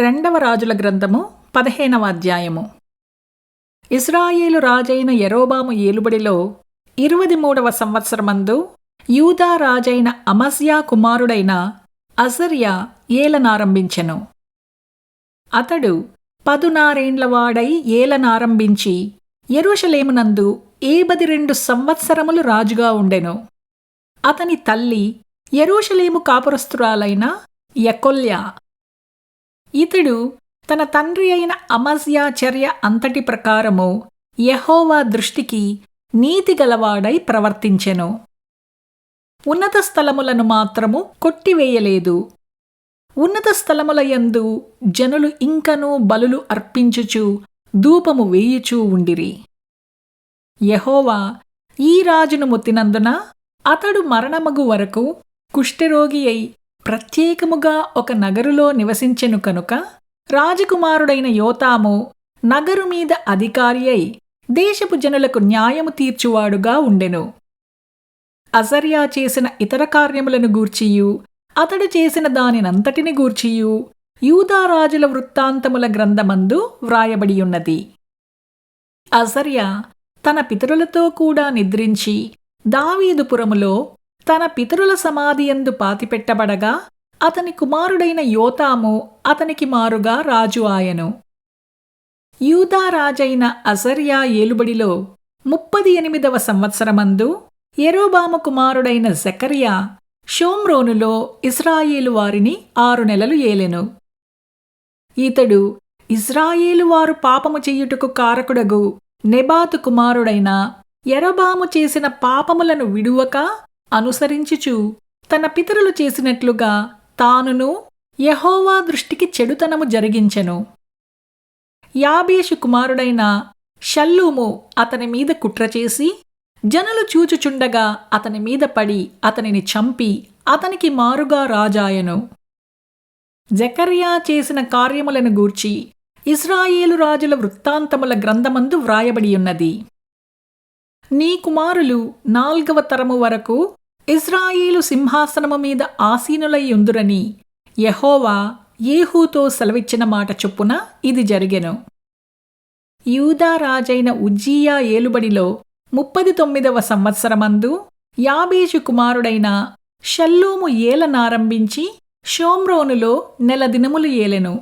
రెండవ రాజుల గ్రంథము 15వ అధ్యాయము. ఇశ్రాయేలు రాజైన యరొబాము ఏలుబడిలో 23వ సంవత్సరమందు యూదా రాజైన అమజ్యా కుమారుడైన అజర్యా ఏలనారంభించెను. అతడు 16 వాడై ఏలనారంభించి యెరూషలేమునందు 72 సంవత్సరములు రాజుగా ఉండెను. అతని తల్లి యెరూషలేము కాపురస్తురాలైన యెకొల్యా. ఇతడు తన తండ్రి అయిన అమజ్యా చర్య అంతటి ప్రకారము యెహోవా దృష్టికి నీతిగలవాడై ప్రవర్తించెను. ఉన్నత స్థలములను మాత్రము కొట్టివేయలేదు. ఉన్నత స్థలముల యందు జనులు ఇంకనూ బలులు అర్పించుచు ధూపము వేయుచూ ఉండిరి. యెహోవా ఈ రాజును మొత్తినందున అతడు మరణమగు వరకు కుష్ఠరోగి అయి ప్రత్యేకముగా ఒక నగరులో నివసించెను కనుక రాజకుమారుడైన యోతాము నగరు మీద అధికారి అయి దేశపు జనులకు న్యాయము తీర్చువాడుగా ఉండెను. అజర్యా చేసిన ఇతర కార్యములను గూర్చియు అతడు చేసిన దానినంతటిని గూర్చియు యూదా రాజుల వృత్తాంతముల గ్రంథమందు వ్రాయబడియున్నది. అజర్యా తన పితరులతో కూడా నిద్రించి దావీదుపురములో తన పితరుల సమాధియందు పాతిపెట్టబడగా అతని కుమారుడైన యోతాము అతనికి మారుగా రాజు ఆయను. యూదా రాజైన అజర్యా ఏలుబడిలో 38వ సంవత్సరమందు యరొబాము కుమారుడైన జెకర్యా షోమ్రోనులో ఇశ్రాయేలు వారిని 6 నెలలు ఏలెను. ఇతడు ఇశ్రాయేలు వారు పాపము చెయ్యుటకు కారకుడగు నెబాతు కుమారుడైన యరొబాము చేసిన పాపములను విడువక అనుసరించుచు తన పితరులు చేసినట్లుగా తానును యెహోవా దృష్టికి చెడుతనము జరిగించెను. యాబేషు కుమారుడైన షల్లూము అతని మీద కుట్రచేసి జనులు చూచుచుండగా అతని మీద పడి అతనిని చంపి అతనికి మారుగా రాజాయను. జెకర్యా చేసిన కార్యములను గూర్చి ఇశ్రాయేలు రాజుల వృత్తాంతముల గ్రంథమందు వ్రాయబడియున్నది. నీ కుమారులు 4వ తరము వరకు ఇశ్రాయేలు సింహాసనము మీద ఆసీనులయ్యుందురని యెహోవా ఏహూతో సెలవిచ్చిన మాట చొప్పున ఇది జరిగెను. యూదా రాజైన ఉజ్జియా ఏలుబడిలో 39వ సంవత్సరమందు యాబేషు కుమారుడైన షల్లూము ఏలనారంభించి షోమ్రోనులో 1 నెల దినములు ఏలెను.